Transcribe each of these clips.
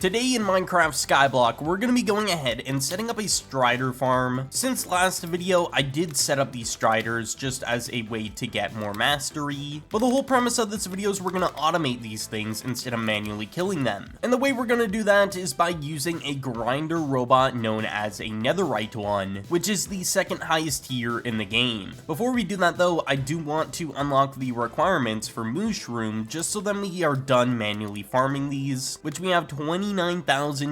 Today in Minecraft Skyblock, we're going to be going ahead and setting up a strider farm. Since last video, I did set up these striders just as a way to get more mastery, but the whole premise of this video is we're going to automate these things instead of manually killing them. And the way we're going to do that is by using a grinder robot known as a netherite one, which is the second highest tier in the game. Before we do that though, I do want to unlock the requirements for Mooshroom just so then we are done manually farming these, which we have 29,000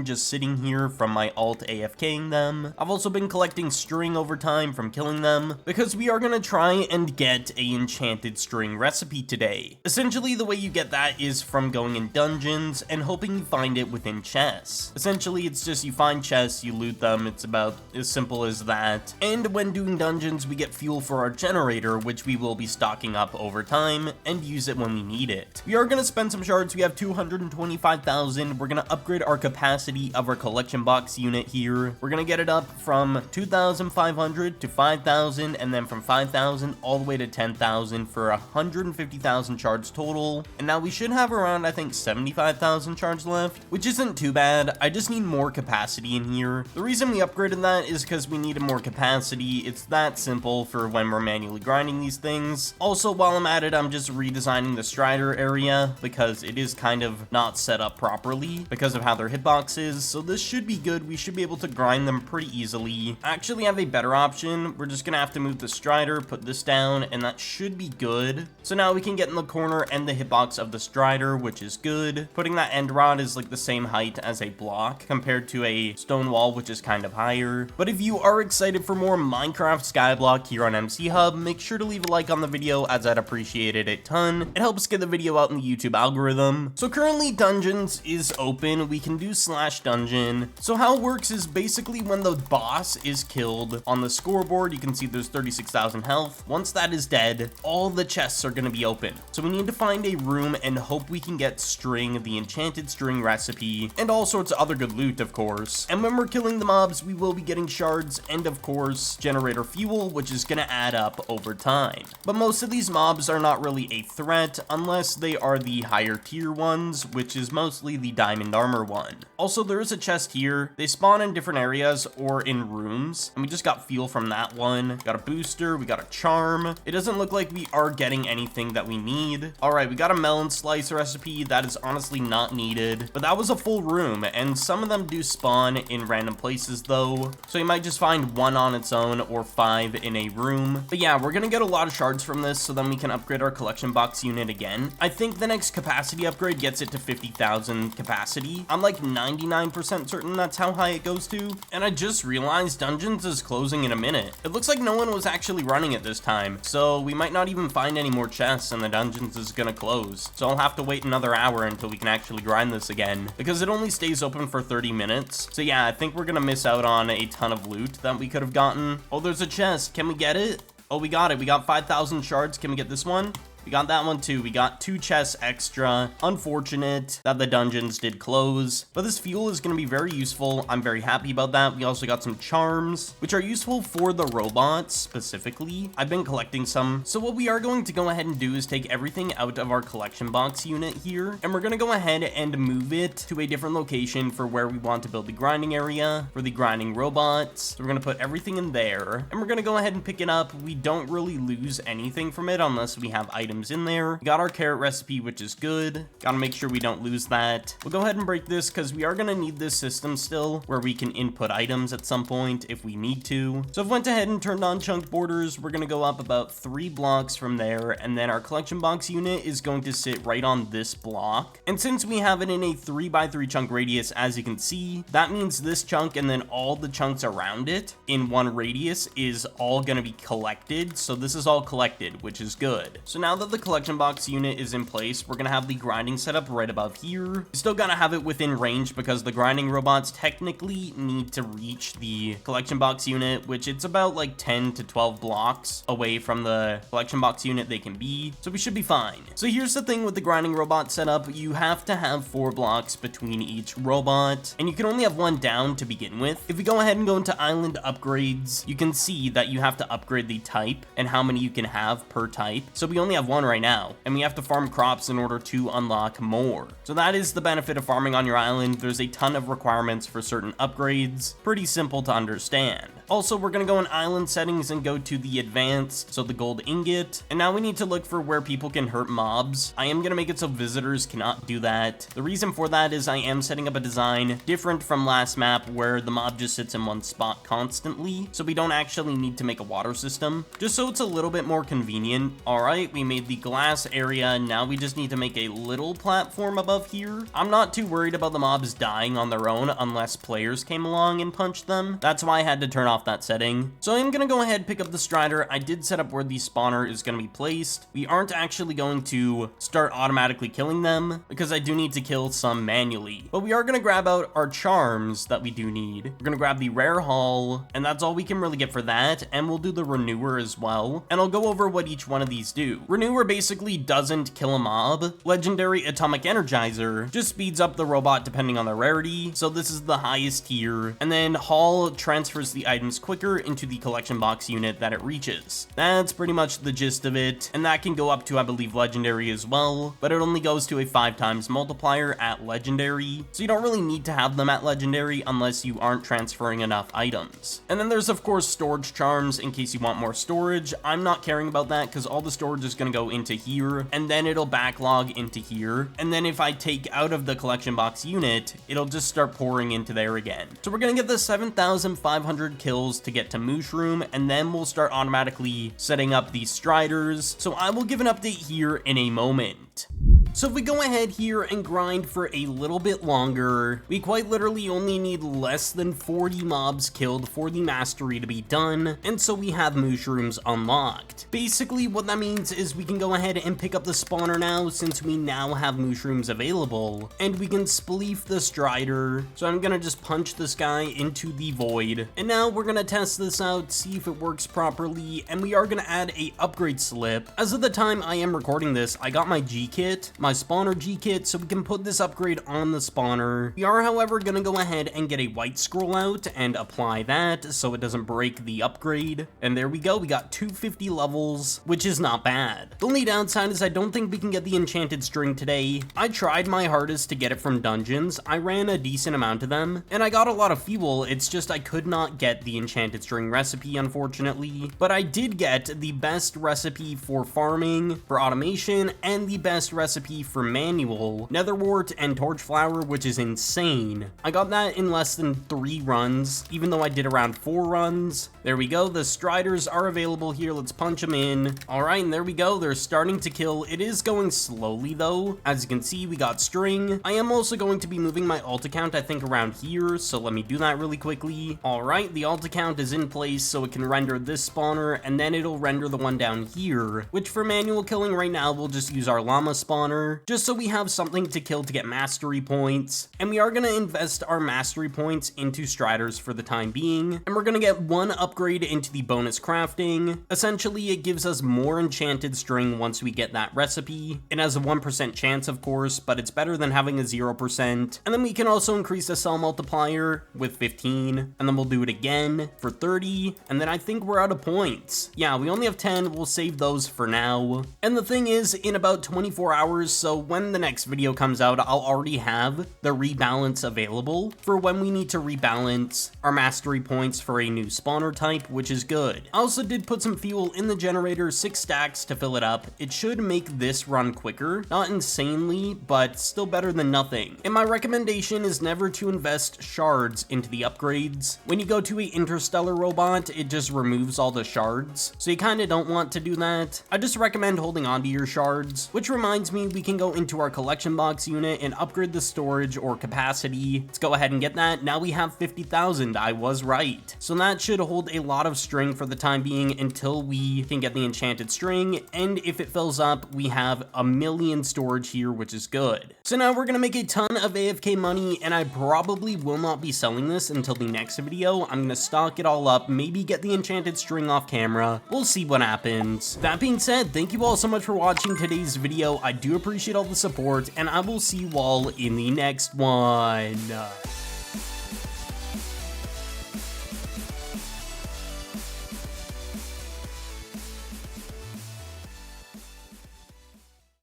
just sitting here from my alt AFKing them. I've also been collecting string over time from killing them, because we are going to try and get a enchanted string recipe today. Essentially, the way you get that is from going in dungeons and hoping you find it within chests. Essentially, it's just you find chests, you loot them, it's about as simple as that. And when doing dungeons, we get fuel for our generator, which we will be stocking up over time and use it when we need it. We are going to spend some shards. We have 225,000. We're going to upgrade our capacity of our collection box unit here. We're gonna get it up from 2,500 to 5,000, and then from 5,000 all the way to 10,000 for 150,000 shards total. And now we should have around, I think, 75,000 shards left, which isn't too bad. I just need more capacity in here. The reason we upgraded that is because we needed more capacity. It's that simple for when we're manually grinding these things. Also, while I'm at it, I'm just redesigning the strider area because it is kind of not set up properly because of how their hitbox is, so this should be good. We should be able to grind them pretty easily. I actually have a better option. We're just gonna have to move the strider, put this down, and that should be good. So now we can get in the corner and the hitbox of the strider, which is good. Putting that end rod is like the same height as a block compared to a stone wall, which is kind of higher. But if you are excited for more Minecraft Skyblock here on MCHub, make sure to leave a like on the video, as I'd appreciate it a ton. It helps get the video out in the YouTube algorithm. So currently dungeons is open. We can do /dungeon. So how it works is basically when the boss is killed on the scoreboard, you can see there's 36,000 health. Once that is dead, all the chests are going to be open. So we need to find a room and hope we can get string, the enchanted string recipe, and all sorts of other good loot, of course. And when we're killing the mobs, we will be getting shards and, of course, generator fuel, which is going to add up over time. But most of these mobs are not really a threat unless they are the higher tier ones, which is mostly the diamond armor one. Also, there is a chest here. They spawn in different areas or in rooms, and we just got fuel from that one. Got a booster, we got a charm. It doesn't look like we are getting anything that we need. All right, we got a melon slice recipe. That is honestly not needed, but that was a full room, and some of them do spawn in random places though, so you might just find one on its own or 5 in a room. But yeah, we're gonna get a lot of shards from this, so then we can upgrade our collection box unit again. I think the next capacity upgrade gets it to 50,000 capacity. I'm like 99% certain that's how high it goes to. And I just realized dungeons is closing in a minute. It looks like no one was actually running it this time, so we might not even find any more chests and the dungeons is gonna close. So I'll have to wait another hour until we can actually grind this again, because it only stays open for 30 minutes. So yeah, I think we're gonna miss out on a ton of loot that we could have gotten. Oh, there's a chest. Can we get it? Oh, we got it. We got 5,000 shards. Can we get this one? We got that one too. We got 2 chests extra. Unfortunate that the dungeons did close, but this fuel is going to be very useful. I'm very happy about that. We also got some charms, which are useful for the robots specifically. I've been collecting some. So what we are going to go ahead and do is take everything out of our collection box unit here, and we're going to go ahead and move it to a different location for where we want to build the grinding area for the grinding robots. So we're going to put everything in there, and we're going to go ahead and pick it up. We don't really lose anything from it unless we have items in there. We got our carrot recipe, which is good. Gotta make sure we don't lose that. We'll go ahead and break this because we are gonna need this system still where we can input items at some point if we need to. So I've went ahead and turned on chunk borders. We're gonna go up about 3 blocks from there, and then our collection box unit is going to sit right on this block. And since we have it in a 3x3 chunk radius, as you can see, that means this chunk and then all the chunks around it in one radius is all gonna be collected. So this is all collected, which is good. So now that the collection box unit is in place, we're gonna have the grinding setup right above here. Still gotta have it within range because the grinding robots technically need to reach the collection box unit, which it's about like 10 to 12 blocks away from the collection box unit they can be, so we should be fine. So here's the thing with the grinding robot setup. You have to have 4 blocks between each robot, and you can only have 1 down to begin with. If we go ahead and go into island upgrades, you can see that you have to upgrade the type and how many you can have per type. So we only have have one right now, and we have to farm crops in order to unlock more. So that is the benefit of farming on your island. There's a ton of requirements for certain upgrades, pretty simple to understand. Also, we're gonna go in island settings and go to the advanced, so the gold ingot, and now we need to look for where people can hurt mobs. I am gonna make it so visitors cannot do that. The reason for that is I am setting up a design different from last map where the mob just sits in one spot constantly, so we don't actually need to make a water system, just so it's a little bit more convenient. All right, we made the glass area. Now we just need to make a little platform above here. I'm not too worried about the mobs dying on their own unless players came along and punched them. That's why I had to turn off that setting. So I'm gonna go ahead, pick up the strider. I did set up where the spawner is gonna be placed. We aren't actually going to start automatically killing them because I do need to kill some manually, but we are gonna grab out our charms that we do need. We're gonna grab the rare haul, and that's all we can really get for that, and we'll do the renewer as well, and I'll go over what each one of these do. Renewer basically doesn't kill a mob. Legendary atomic energizer just speeds up the robot depending on the rarity, so this is the highest tier, and then haul transfers the items quicker into the collection box unit that it reaches. That's pretty much the gist of it, and that can go up to, I believe, legendary as well, but it only goes to a 5x multiplier at legendary, so you don't really need to have them at legendary unless you aren't transferring enough items. And then there's of course storage charms in case you want more storage. I'm not caring about that because all the storage is going to go into here, and then it'll backlog into here, and then if I take out of the collection box unit, it'll just start pouring into there again. So we're gonna get the 7,500 kills to get to Mooshroom, and then we'll start automatically setting up these striders. So I will give an update here in a moment. So if we go ahead here and grind for a little bit longer, we quite literally only need less than 40 mobs killed for the mastery to be done, and so we have Mooshrooms unlocked. Basically what that means is we can go ahead and pick up the spawner now since we now have Mooshrooms available, and we can spleef the strider. So I'm gonna just punch this guy into the void, and now we're gonna test this out, see if it works properly, and we are gonna add a upgrade slip. As of the time I am recording this, I got my G-kit, my spawner G-kit, so we can put this upgrade on the spawner. We are, however, gonna go ahead and get a white scroll out and apply that so it doesn't break the upgrade. And there we go, we got 250 levels, which is not bad. The only downside is I don't think we can get the enchanted string today. I tried my hardest to get it from dungeons. I ran a decent amount of them, and I got a lot of fuel. It's just I could not get the enchanted string recipe, unfortunately. But I did get the best recipe for farming, for automation, and the best recipe for manual, netherwort and torch flower, which is insane. I got that in less than 3 runs, even though I did around 4 runs. There we go, the striders are available here. Let's punch them in. All right, and there we go, they're starting to kill. It is going slowly though. As you can see, we got string. I am also going to be moving my alt account, I think, around here, so let me do that really quickly. All right, the alt account is in place, so it can render this spawner, and then it'll render the one down here, which for manual killing right now, we'll just use our llama spawner, just so we have something to kill to get mastery points. And we are going to invest our mastery points into striders for the time being, and we're going to get 1 upgrade into the bonus crafting. Essentially, it gives us more enchanted string once we get that recipe. It has a 1% chance, of course, but it's better than having a 0%. And then we can also increase the cell multiplier with 15, and then we'll do it again for 30, and then I think we're out of points. Yeah, we only have 10. We'll save those for now. And the thing is, in about 24 hours, so when the next video comes out, I'll already have the rebalance available for when we need to rebalance our mastery points for a new spawner type, which is good. I also did put some fuel in the generator, 6 stacks to fill it up. It should make this run quicker, not insanely, but still better than nothing. And my recommendation is never to invest shards into the upgrades. When you go to an interstellar robot, it just removes all the shards, so you kind of don't want to do that. I just recommend holding onto your shards, which reminds me, we can go into our collection box unit and upgrade the storage or capacity. Let's go ahead and get that. Now we have 50,000. I was right. So that should hold a lot of string for the time being until we can get the enchanted string. And if it fills up, we have 1,000,000 storage here, which is good. So now we're going to make a ton of AFK money, and I probably will not be selling this until the next video. I'm going to stock it all up, maybe get the enchanted string off camera. We'll see what happens. That being said, thank you all so much for watching today's video. I do appreciate all the support, and I will see you all in the next one.